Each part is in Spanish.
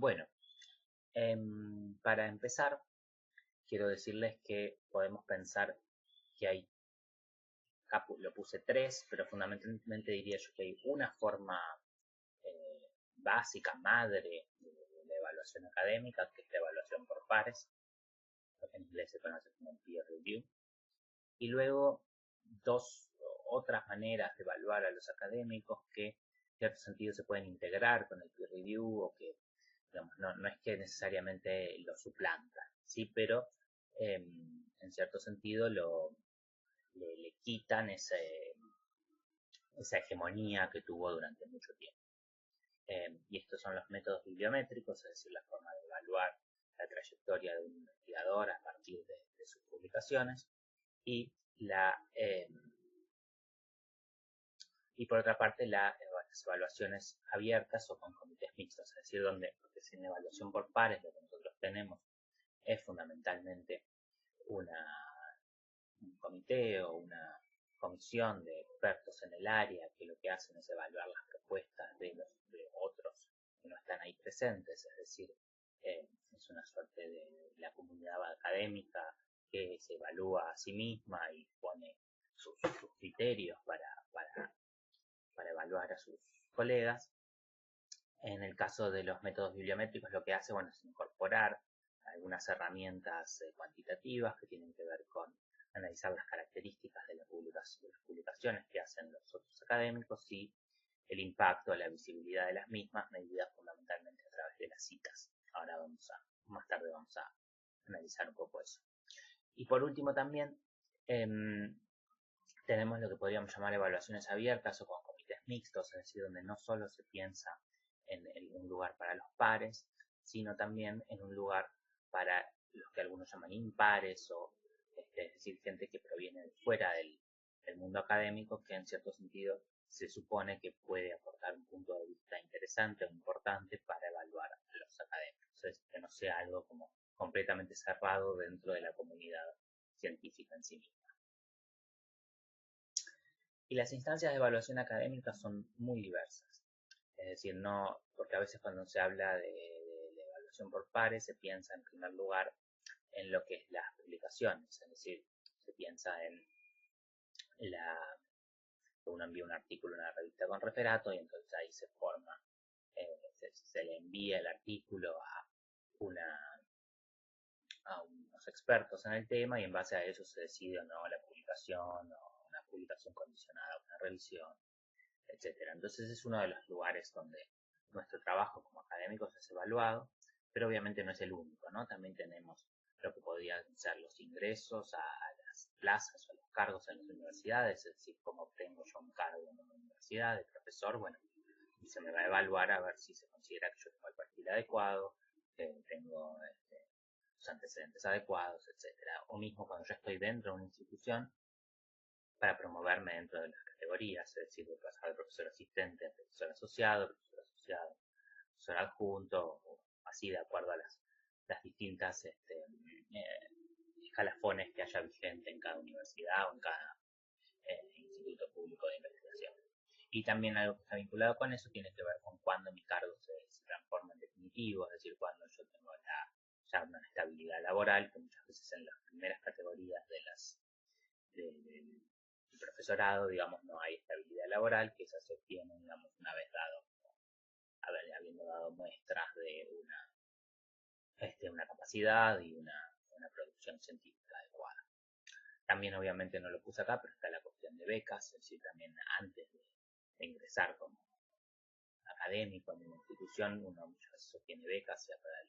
Bueno, para empezar, quiero decirles que podemos pensar que hay, acá lo puse 3, pero fundamentalmente diría yo que hay una forma básica, madre de la evaluación académica, que es la evaluación por pares, lo que en inglés se conoce como peer review, y luego dos otras maneras de evaluar a los académicos que en cierto sentido se pueden integrar con el peer review o que digamos, no es que necesariamente lo suplanta, ¿sí? Pero en cierto sentido le quitan esa hegemonía que tuvo durante mucho tiempo. Y estos son los métodos bibliométricos, es decir, la forma de evaluar la trayectoria de un investigador a partir de sus publicaciones, y por otra parte las evaluaciones abiertas o con comités mixtos, es decir, porque sin evaluación por pares lo que nosotros tenemos es fundamentalmente un comité o una comisión de expertos en el área que lo que hacen es evaluar las propuestas de otros que no están ahí presentes, es decir, es una suerte de la comunidad académica que se evalúa a sí misma y pone sus criterios para evaluar a sus colegas. En el caso de los métodos bibliométricos lo que hace es incorporar algunas herramientas cuantitativas que tienen que ver con analizar las características de las publicaciones que hacen los otros académicos y el impacto, la visibilidad de las mismas, medidas fundamentalmente a través de las citas. Ahora más tarde vamos a analizar un poco eso. Y por último también tenemos lo que podríamos llamar evaluaciones abiertas o con comités mixtos, es decir, donde no solo se piensa en un lugar para los pares, sino también en un lugar para los que algunos llaman impares, o es decir, gente que proviene de fuera del mundo académico, que en cierto sentido se supone que puede aportar un punto de vista interesante o importante para evaluar a los académicos, es decir, que no sea algo como completamente cerrado dentro de la comunidad científica en sí misma. Y las instancias de evaluación académica son muy diversas. Es decir, porque a veces cuando se habla de evaluación por pares se piensa en primer lugar en lo que es las publicaciones, es decir, se piensa en uno envía un artículo a una revista con referato y entonces ahí se forma, se le envía el artículo a unos expertos en el tema y en base a eso se decide o no la publicación o una publicación condicionada a una revisión, etcétera. Entonces es uno de los lugares donde nuestro trabajo como académicos es evaluado, pero obviamente no es el único, ¿no? También tenemos lo que podrían ser los ingresos a las plazas o a los cargos en las universidades, es decir, cómo obtengo yo un cargo en una universidad de profesor, y se me va a evaluar a ver si se considera que yo tengo el perfil adecuado, que tengo los antecedentes adecuados, etcétera. O mismo cuando yo estoy dentro de una institución, para promoverme dentro de las categorías, es decir, de pasar de profesor asistente a profesor asociado, profesor adjunto, o así de acuerdo a las distintas escalafones que haya vigente en cada universidad o en cada instituto público de investigación. Y también algo que está vinculado con eso tiene que ver con cuándo mi cargo se transforma en definitivo, es decir, cuando yo tengo ya una estabilidad laboral, que muchas veces en las primeras categorías del profesorado, digamos, no hay estabilidad laboral, que esa se obtiene, digamos, una vez habiendo dado muestras de una capacidad y una producción científica adecuada. También obviamente no lo puse acá, pero está la cuestión de becas, es decir, también antes de ingresar como académico en una institución, uno muchas veces obtiene becas ya para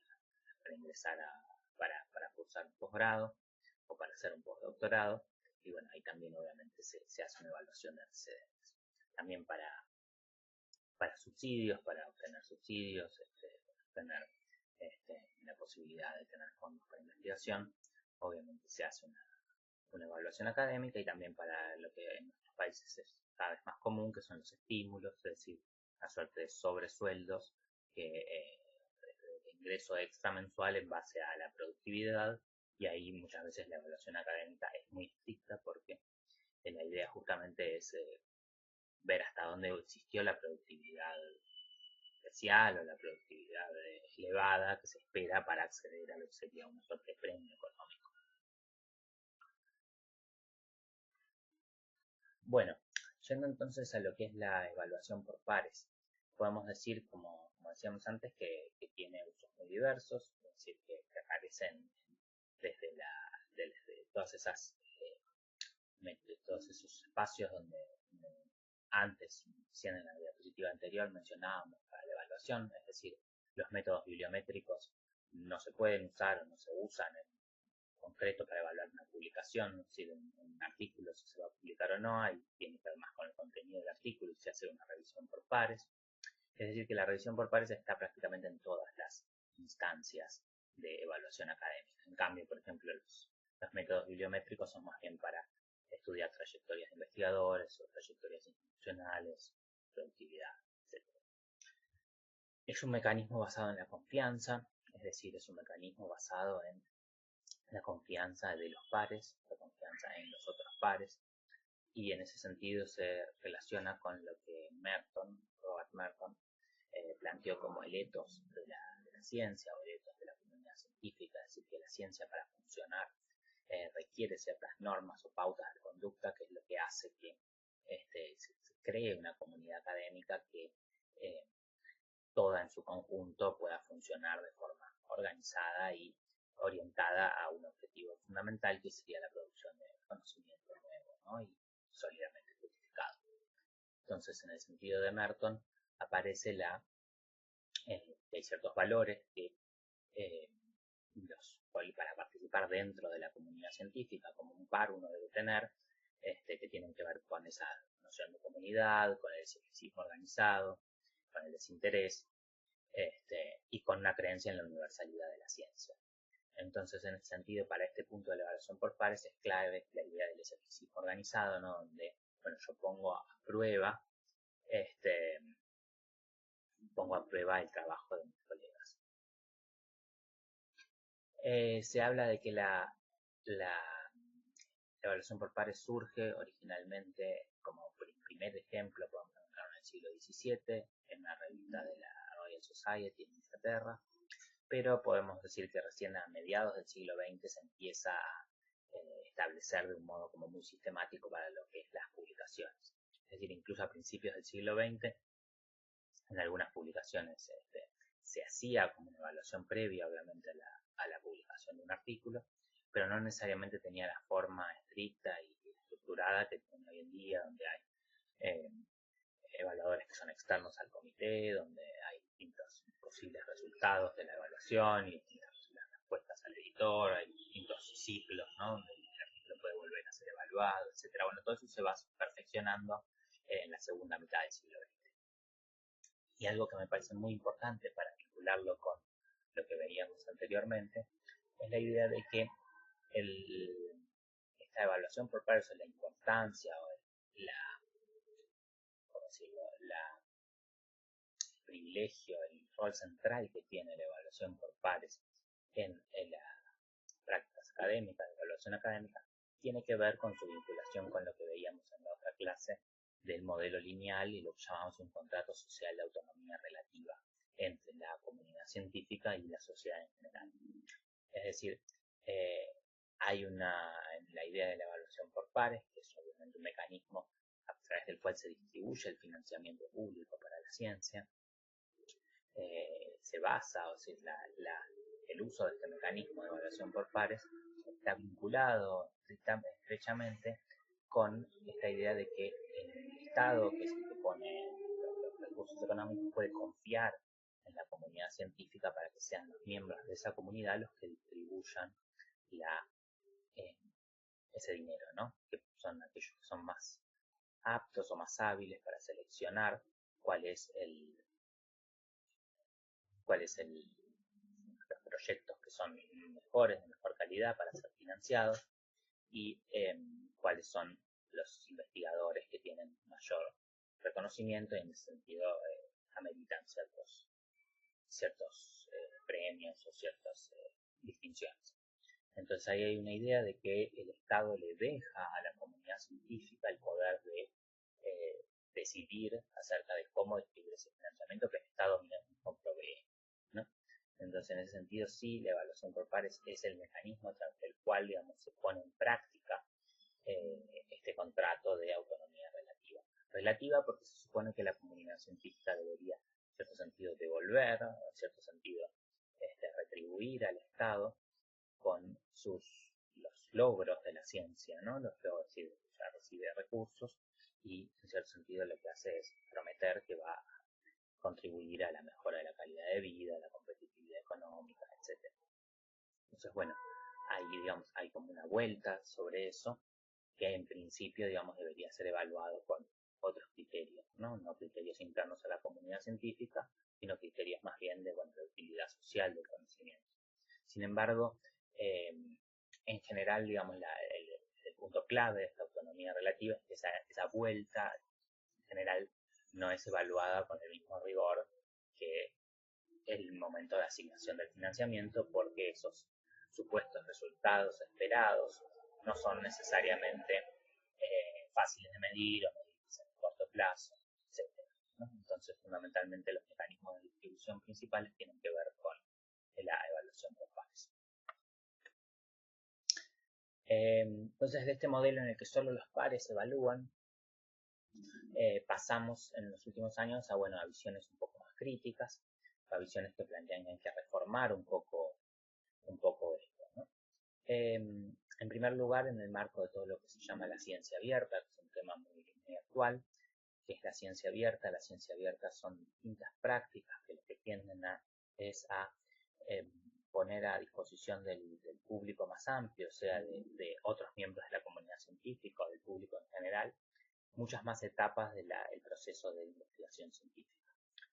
ingresar para cursar un posgrado o para hacer un postdoctorado, y ahí también obviamente se hace una evaluación de antecedentes. También para subsidios, para obtener subsidios, obtener la posibilidad de tener fondos para investigación, obviamente se hace una evaluación académica, y también para lo que en nuestros países es cada vez más común, que son los estímulos, es decir, una suerte de sobresueldos de ingreso extra mensual en base a la productividad, y ahí muchas veces la evaluación académica es muy estricta porque la idea justamente es ver hasta dónde existió la productividad especial o la productividad elevada elevada que se espera para acceder a lo que sería un suerte de premio económico. Bueno, yendo entonces a lo que es la evaluación por pares, podemos decir, como decíamos antes, que tiene usos muy diversos, es decir, que aparecen desde todas esas todos esos espacios donde antes, en la diapositiva anterior, mencionábamos para la evaluación, es decir, los métodos bibliométricos no se pueden usar o no se usan en concreto para evaluar una publicación, es decir, un artículo si se va a publicar o no, ahí tiene que ver más con el contenido del artículo y se hace una revisión por pares. Es decir, que la revisión por pares está prácticamente en todas las instancias de evaluación académica. En cambio, por ejemplo, los métodos bibliométricos son más bien para estudiar trayectorias de investigadores o trayectorias institucionales, productividad, etc. Es un mecanismo basado en la confianza, es decir, es un mecanismo basado en la confianza de los pares, la confianza en los otros pares, y en ese sentido se relaciona con lo que Robert Merton, planteó como el ethos de la ciencia o el ethos de la comunidad científica, es decir, que la ciencia para funcionar requiere ciertas normas o pautas de conducta, que es lo que hace que se cree una comunidad académica que toda en su conjunto pueda funcionar de forma organizada y orientada a un objetivo fundamental, que sería la producción de conocimiento nuevo, ¿no? Y sólidamente justificado. Entonces, en el sentido de Merton, aparece que hay ciertos valores que para participar dentro de la comunidad científica, como un par uno debe tener, que tienen que ver con esa noción de comunidad, con el escepticismo organizado, con el desinterés, y con una creencia en la universalidad de la ciencia. Entonces, en ese sentido, para este punto de la evaluación por pares es clave la idea del escepticismo organizado, ¿no? Donde, bueno, yo pongo a prueba el trabajo de mis colegas. Se habla de que la evaluación por pares surge originalmente, como primer ejemplo, podemos encontrar en el siglo XVII, en una revista de la Royal Society en Inglaterra, pero podemos decir que recién a mediados del siglo XX se empieza a establecer de un modo como muy sistemático para lo que es las publicaciones. Es decir, incluso a principios del siglo XX, en algunas publicaciones se hacía como una evaluación previa, obviamente, a la publicación de un artículo, pero no necesariamente tenía la forma estricta y estructurada que tiene hoy en día, donde hay evaluadores que son externos al comité, donde hay distintos posibles resultados de la evaluación y distintas posibles respuestas al editor, hay distintos ciclos, ¿no? Donde el artículo puede volver a ser evaluado, etc. Bueno, todo eso se va perfeccionando en la segunda mitad del siglo XX. Y algo que me parece muy importante para vincularlo con lo que veíamos anteriormente es la idea de que esta evaluación por pares, o la importancia o el privilegio, el rol central que tiene la evaluación por pares en las prácticas académicas, de evaluación académica, tiene que ver con su vinculación con lo que veíamos en la otra clase del modelo lineal y lo que llamamos un contrato social de autonomía relativa entre la comunidad científica y la sociedad en general. Es decir, hay la idea de la evaluación por pares, que es obviamente un mecanismo a través del cual se distribuye el financiamiento público para la ciencia. Se basa, o sea, el uso de este mecanismo de evaluación por pares está vinculado estrechamente con esta idea de que el Estado, que es el que pone los recursos económicos, puede confiar en la comunidad científica para que sean los miembros de esa comunidad los que distribuyan ese dinero, ¿no? Que son aquellos que son más aptos o más hábiles para seleccionar cuál es los proyectos que son mejores, de mejor calidad para ser financiados, y cuáles son los investigadores que tienen mayor reconocimiento y en ese sentido ameritan ciertos premios o ciertas distinciones. Entonces ahí hay una idea de que el Estado le deja a la comunidad científica el poder de decidir acerca de cómo distribuir ese financiamiento que el Estado mismo provee, ¿no? Entonces, en ese sentido, sí, la evaluación por pares es el mecanismo a través del cual, digamos, se pone en práctica este contrato de autonomía relativa. Relativa porque se supone que la comunidad científica debería, en cierto sentido, devolver, en cierto sentido, retribuir al Estado con los logros de la ciencia, ¿no? Los logros, es decir, ya recibe recursos y, en cierto sentido, lo que hace es prometer que va a contribuir a la mejora de la calidad de vida, a la competitividad económica, etc. Entonces, bueno, digamos, hay como una vuelta sobre eso que en principio, digamos, debería ser evaluado con otros criterios, ¿no? No criterios internos a la comunidad científica, sino criterios más bien de, bueno, de utilidad social del conocimiento. Sin embargo, en general, digamos, el punto clave de esta autonomía relativa es que esa vuelta, en general, no es evaluada con el mismo rigor que el momento de asignación del financiamiento, porque esos supuestos resultados esperados no son necesariamente fáciles de medir o medibles en corto plazo, etc., ¿no? Entonces, fundamentalmente, los mecanismos de distribución principales tienen que ver con la evaluación por pares. Entonces, de este modelo en el que solo los pares se evalúan, pasamos en los últimos años a visiones un poco más críticas, a visiones que plantean que hay que reformar un poco esto, ¿no? En primer lugar, en el marco de todo lo que se llama la ciencia abierta, que es un tema muy actual, que es la ciencia abierta. La ciencia abierta son distintas prácticas que lo que tienden es a poner a disposición del público más amplio, o sea, de otros miembros de la comunidad científica o del público en general, muchas más etapas del proceso de investigación científica.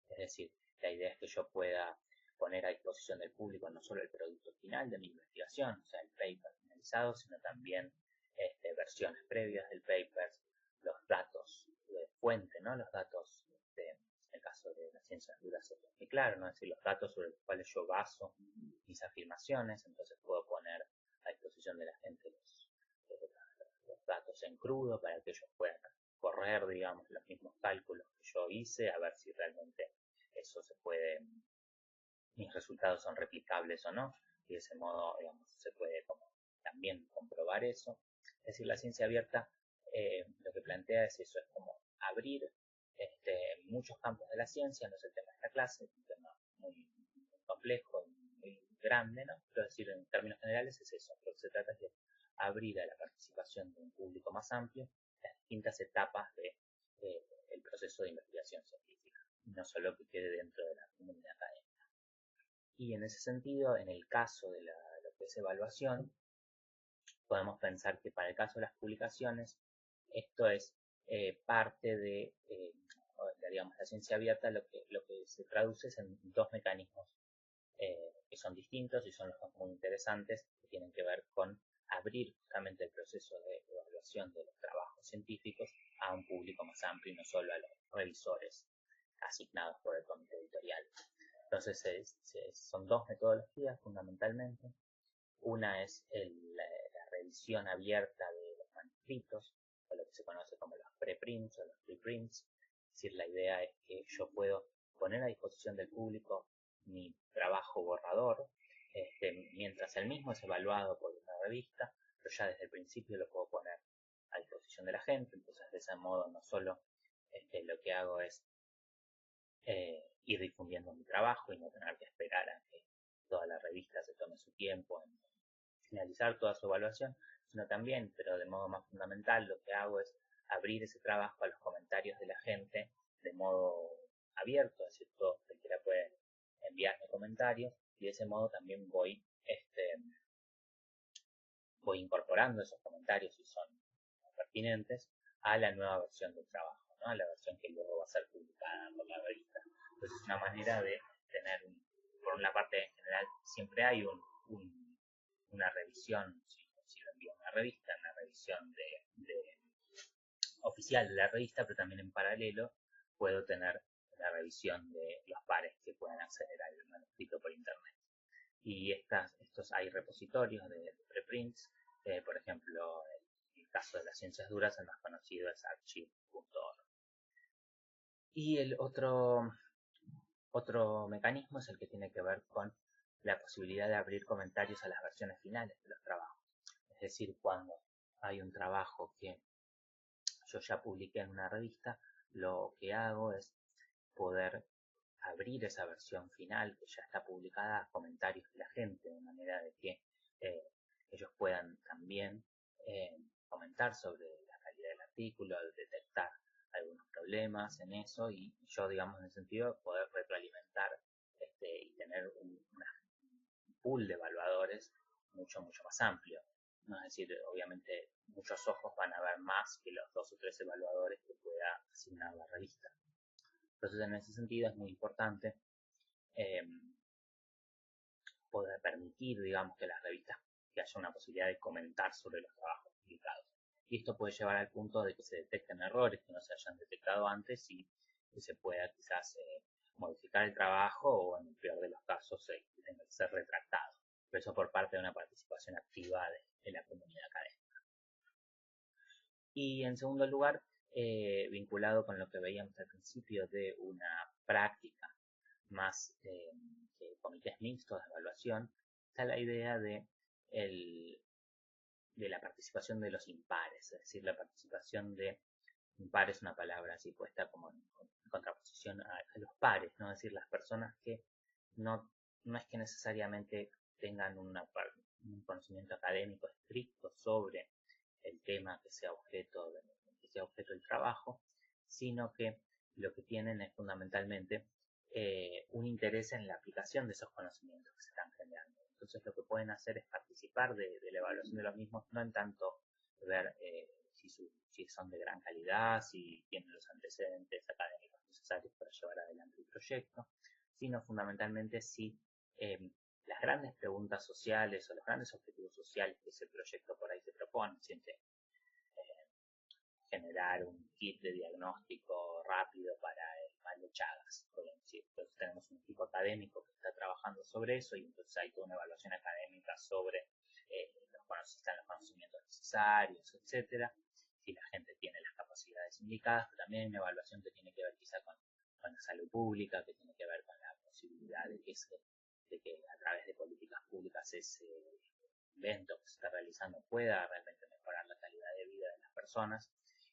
Es decir, la idea es que yo pueda poner a disposición del público no solo el producto final de mi investigación, o sea, el paper finalizado, sino también versiones previas del paper, los datos de fuente, ¿no? Los datos, en el caso de las ciencias duras es muy claro, ¿no? Es decir, los datos sobre los cuales yo baso mis afirmaciones, entonces puedo poner a disposición de la gente los datos en crudo para que ellos puedan correr, digamos, los mismos cálculos que yo hice, a ver si realmente eso se puede, mis resultados son replicables o no, y de ese modo, digamos, se puede también comprobar eso. Es decir, la ciencia abierta lo que plantea es eso, es como abrir muchos campos de la ciencia. No es el tema de esta clase, es un tema muy complejo, muy grande, ¿no? Pero decir, en términos generales es eso, lo que se trata es de abrir a la participación de un público más amplio las distintas etapas del proceso de investigación científica, no solo que quede dentro de la comunidad académica. Y en ese sentido, en el caso de lo que es evaluación, podemos pensar que para el caso de las publicaciones, esto es parte de, digamos, la ciencia abierta. Lo que se traduce es en dos mecanismos que son distintos y son los dos muy interesantes, que tienen que ver con abrir justamente el proceso de evaluación de los trabajos científicos a un público más amplio y no solo a los revisores asignados por el comité editorial. Entonces son dos metodologías fundamentalmente. Una es la revisión abierta de los manuscritos, o lo que se conoce como los preprints o los preprints. Es decir, la idea es que yo puedo poner a disposición del público mi trabajo borrador, mientras el mismo es evaluado por una revista, pero ya desde el principio lo puedo poner a disposición de la gente. Entonces, de ese modo, no solo lo que hago es ir difundiendo mi trabajo y no tener que esperar a que toda la revista se tome su tiempo en finalizar toda su evaluación, sino también, pero de modo más fundamental, lo que hago es abrir ese trabajo a los comentarios de la gente de modo abierto, es decir, todo cualquiera puede enviarme comentarios, y de ese modo también voy incorporando esos comentarios, si son pertinentes, a la nueva versión del trabajo, ¿no? A la versión que luego va a ser publicada por la revista. Entonces es una manera de tener, por una parte en general, siempre hay una revisión, si lo envío a una revista, una revisión oficial de la revista, pero también en paralelo puedo tener la revisión de los pares que puedan acceder al manuscrito por internet. Y hay repositorios de preprints, por ejemplo, el caso de las ciencias duras, el más conocido es archive.org. Y el otro mecanismo es el que tiene que ver con la posibilidad de abrir comentarios a las versiones finales de los trabajos. Es decir, cuando hay un trabajo que yo ya publiqué en una revista, lo que hago es poder abrir esa versión final que ya está publicada a comentarios de la gente, de manera de que ellos puedan también comentar sobre la calidad del artículo, detectar algunos problemas en eso, y yo, digamos, en el sentido de poder retroalimentar y tener un pool de evaluadores mucho más amplio, ¿no? Es decir, obviamente muchos ojos van a ver más que los 2 o 3 evaluadores que pueda asignar la revista. Entonces, en ese sentido es muy importante poder permitir, digamos, que las revistas, que haya una posibilidad de comentar sobre los trabajos publicados. Y esto puede llevar al punto de que se detecten errores que no se hayan detectado antes y que se pueda quizás modificar el trabajo, o en el peor de los casos que tenga que ser retractado. Pero eso por parte de una participación activa de la comunidad académica. Y en segundo lugar, vinculado con lo que veíamos al principio de una práctica más que comités mixtos de evaluación, está la idea de la participación de los impares, es decir, la participación de impar es una palabra así puesta como en contraposición a los pares, ¿no? Es decir, las personas que no es que necesariamente tengan un conocimiento académico estricto sobre el tema que sea objeto del trabajo, sino que lo que tienen es fundamentalmente un interés en la aplicación de esos conocimientos que se están generando. Entonces lo que pueden hacer es participar de la evaluación de los mismos, no en tanto ver si son de gran calidad, si tienen los antecedentes académicos necesarios para llevar adelante el proyecto, sino fundamentalmente si las grandes preguntas sociales o los grandes objetivos sociales que ese proyecto por ahí se propone, siempre generar un kit de diagnóstico rápido para el mal de Chagas, por decir. Entonces tenemos un equipo académico que está trabajando sobre eso, y entonces hay toda una evaluación académica sobre los conocimientos necesarios, etcétera, si la gente tiene las capacidades indicadas, pero también hay una evaluación que tiene que ver quizá con la salud pública, que tiene que ver con la posibilidad de que a través de políticas públicas ese evento que se está realizando pueda realmente mejorar la calidad de vida de las personas.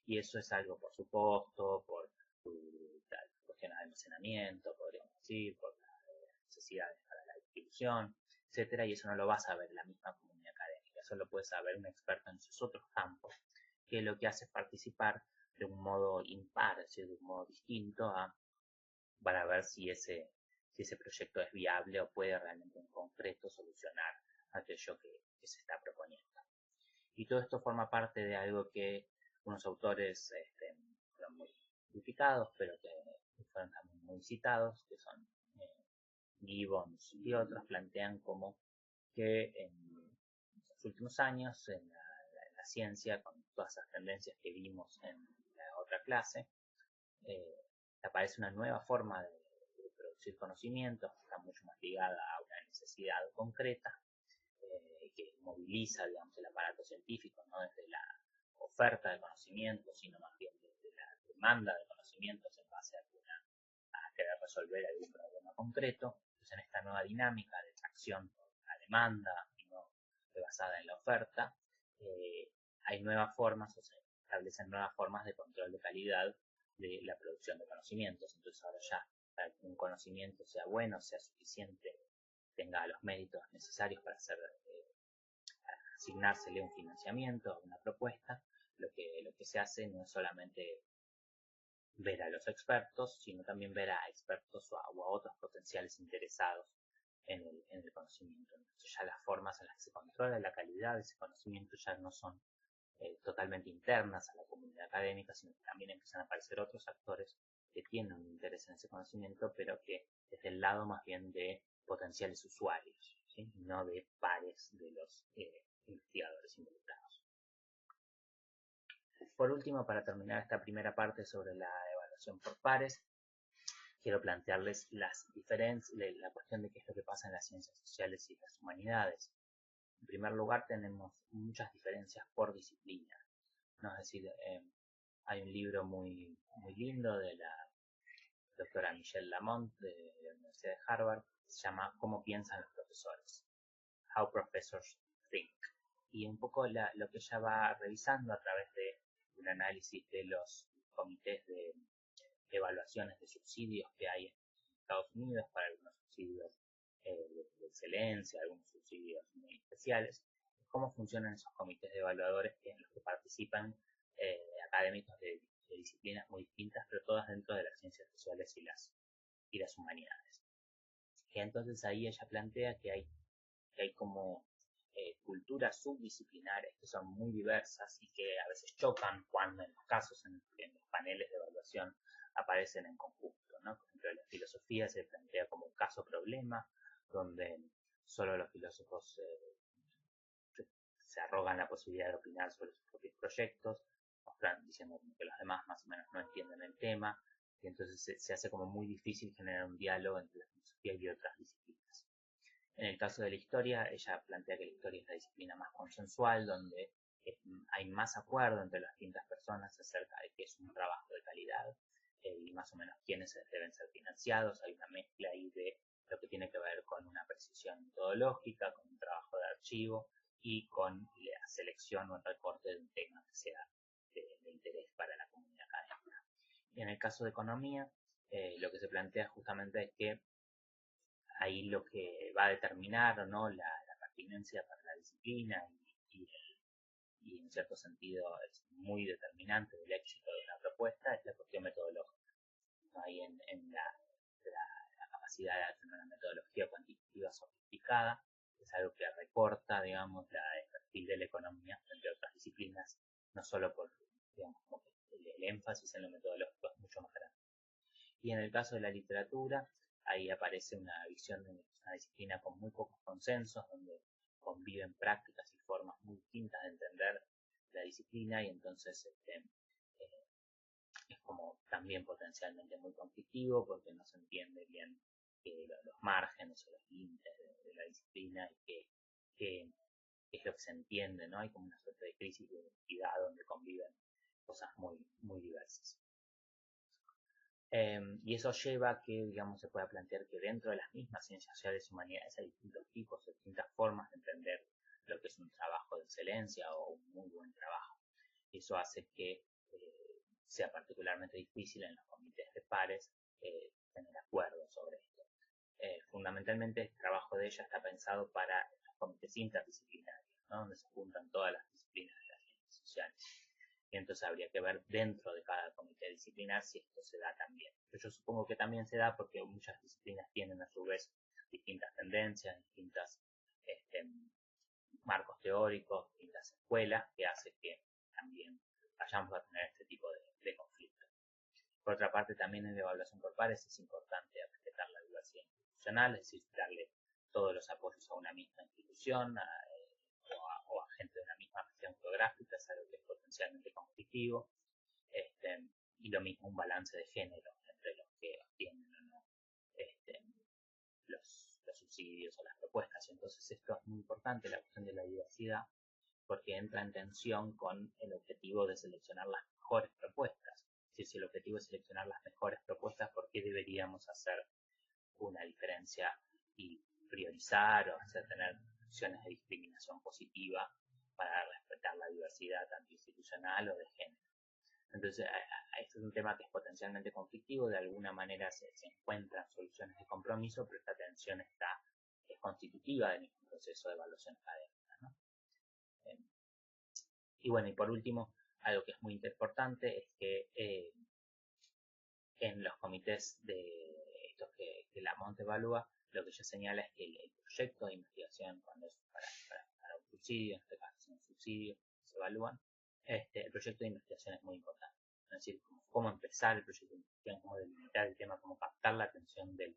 Y eso es algo por su costo, por cuestiones de almacenamiento, podríamos decir, por las necesidades para la distribución, etcétera, y eso no lo va a saber la misma comunidad académica, eso lo puede saber un experto en sus otros campos, que lo que hace es participar de un modo impar, es decir, de un modo distinto para ver si ese proyecto es viable o puede realmente en concreto solucionar aquello que se está proponiendo. Y todo esto forma parte de algo que unos autores fueron muy criticados, pero que fueron también muy citados, que son Gibbons y otros, plantean como que en los últimos años en la ciencia, con todas esas tendencias que vimos en la otra clase, aparece una nueva forma de producir conocimientos que está mucho más ligada a una necesidad concreta, que moviliza, digamos, el aparato científico, no desde la oferta de conocimiento, sino más bien desde la demanda de conocimientos en base a querer resolver algún problema concreto. Entonces, en esta nueva dinámica de tracción por la demanda y no basada en la oferta, hay nuevas formas, o se establecen nuevas formas de control de calidad de la producción de conocimientos. Entonces ahora ya, para que un conocimiento sea bueno, sea suficiente, tenga los méritos necesarios para asignársele un financiamiento, una propuesta, lo que se hace no es solamente ver a los expertos, sino también ver a expertos o a otros potenciales interesados en el conocimiento. Entonces ya las formas en las que se controla la calidad de ese conocimiento ya no son totalmente internas a la comunidad académica, sino que también empiezan a aparecer otros actores que tienen un interés en ese conocimiento, pero que desde el lado más bien de potenciales usuarios, ¿sí? No de pares de los investigadores involucrados. Por último, para terminar esta primera parte sobre la evaluación por pares, quiero plantearles las diferencias, la cuestión de qué es lo que pasa en las ciencias sociales y las humanidades. En primer lugar, tenemos muchas diferencias por disciplina, ¿no? Es decir, hay un libro muy lindo de la doctora Michelle Lamont de la Universidad de Harvard, se llama ¿Cómo piensan los profesores? How Professors Think. Y un poco lo que ella va revisando a través de un análisis de los comités de evaluaciones de subsidios que hay en Estados Unidos para algunos subsidios de excelencia, algunos subsidios muy especiales, cómo funcionan esos comités de evaluadores en los que participan académicos de disciplinas muy distintas, pero todas dentro de las ciencias sociales y las humanidades. Y entonces ahí ella plantea que hay como culturas subdisciplinares que son muy diversas y que a veces chocan cuando en los casos en los paneles de evaluación aparecen en conjunto, ¿no? Por ejemplo, la filosofía se plantea como un caso problema, donde solo los filósofos se arrogan la posibilidad de opinar sobre sus propios proyectos, diciendo que los demás más o menos no entienden el tema, y entonces se hace como muy difícil generar un diálogo entre la filosofía y otras disciplinas. En el caso de la historia, ella plantea que la historia es la disciplina más consensual, donde hay más acuerdo entre las distintas personas acerca de qué es un trabajo de calidad y más o menos quiénes deben ser financiados. Hay una mezcla ahí de lo que tiene que ver con una precisión metodológica, con un trabajo de archivo y con la selección o el recorte de un tema que sea de interés para la comunidad académica. Y en el caso de economía, lo que se plantea justamente es que ahí lo que va a determinar o no la pertinencia para la disciplina y en cierto sentido es muy determinante del éxito de una propuesta es la cuestión metodológica. Ahí en la capacidad de tener una metodología cuantitativa sofisticada es algo que recorta, digamos, el perfil de la economía frente a otras disciplinas, no solo por, digamos, el énfasis en lo metodológico es mucho más grande. Y en el caso de la literatura, ahí aparece una visión de una disciplina con muy pocos consensos, donde conviven prácticas y formas muy distintas de entender la disciplina y entonces es como también potencialmente muy conflictivo porque no se entiende bien los márgenes o los límites de la disciplina y qué es lo que se entiende, ¿no? Hay como una suerte de crisis de identidad donde conviven cosas muy, muy diversas. Y eso lleva a que, digamos, se pueda plantear que dentro de las mismas ciencias sociales y humanidades hay distintos tipos, distintas formas de entender lo que es un trabajo de excelencia o un muy buen trabajo. Y eso hace que sea particularmente difícil en los comités de pares tener acuerdo sobre esto. Fundamentalmente el trabajo de ella está pensado para los comités interdisciplinarios, ¿no? Donde se juntan todas las disciplinas de las ciencias sociales. Y entonces habría que ver dentro de cada comité disciplinar si esto se da también. Pero yo supongo que también se da porque muchas disciplinas tienen a su vez distintas tendencias, distintos marcos teóricos, distintas escuelas, que hace que también vayamos a tener este tipo de conflictos. Por otra parte, también en la evaluación por pares es importante respetar la diversidad institucional, es decir, darle todos los apoyos a una misma institución o a gente de una misma región geográfica, es algo que es potencialmente conflictivo. Y lo mismo un balance de género entre los que obtienen o no los subsidios o las propuestas. Entonces esto es muy importante, la cuestión de la diversidad, porque entra en tensión con el objetivo de seleccionar las mejores propuestas. Es decir, si el objetivo es seleccionar las mejores propuestas, ¿por qué deberíamos hacer una diferencia y priorizar o hacer tener opciones de discriminación positiva para respetar la diversidad tanto institucional o de género? Entonces, este es un tema que es potencialmente conflictivo, de alguna manera se encuentran soluciones de compromiso, pero esta tensión es constitutiva del mismo proceso de evaluación académica, ¿no? Y bueno, y por último, algo que es muy importante es que en los comités de estos que Lamont evalúa, lo que ella señala es que el proyecto de investigación, cuando es para un subsidio, en este caso es un subsidio, se evalúan, el proyecto de investigación es muy importante. Es decir, cómo empezar el proyecto de investigación, cómo delimitar el tema, cómo captar la atención del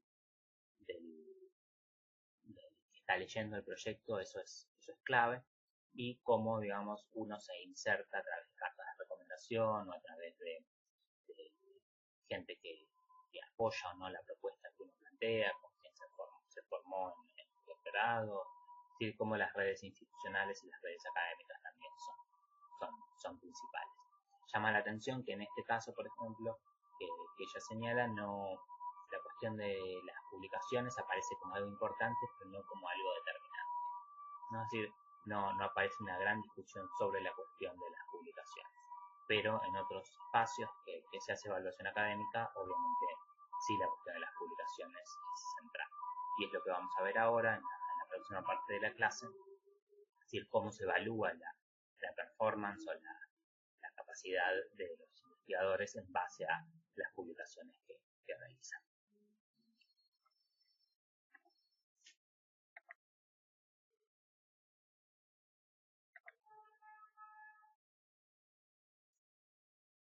que está leyendo el proyecto, eso es clave. Y cómo, digamos, uno se inserta a través de cartas de recomendación o a través de gente que apoya o no la propuesta que uno plantea, con quien se formó en el doctorado, es decir, cómo las redes institucionales y las redes académicas también son principales. Llama la atención que en este caso, por ejemplo, que ella señala, no, la cuestión de las publicaciones aparece como algo importante, pero no como algo determinante. ¿No? Es decir, no aparece una gran discusión sobre la cuestión de las publicaciones. Pero en otros espacios que se hace evaluación académica, obviamente sí la cuestión de las publicaciones es central. Y es lo que vamos a ver ahora en la próxima parte de la clase, es decir, cómo se evalúa la performance o la capacidad de los investigadores en base a las publicaciones que realizan.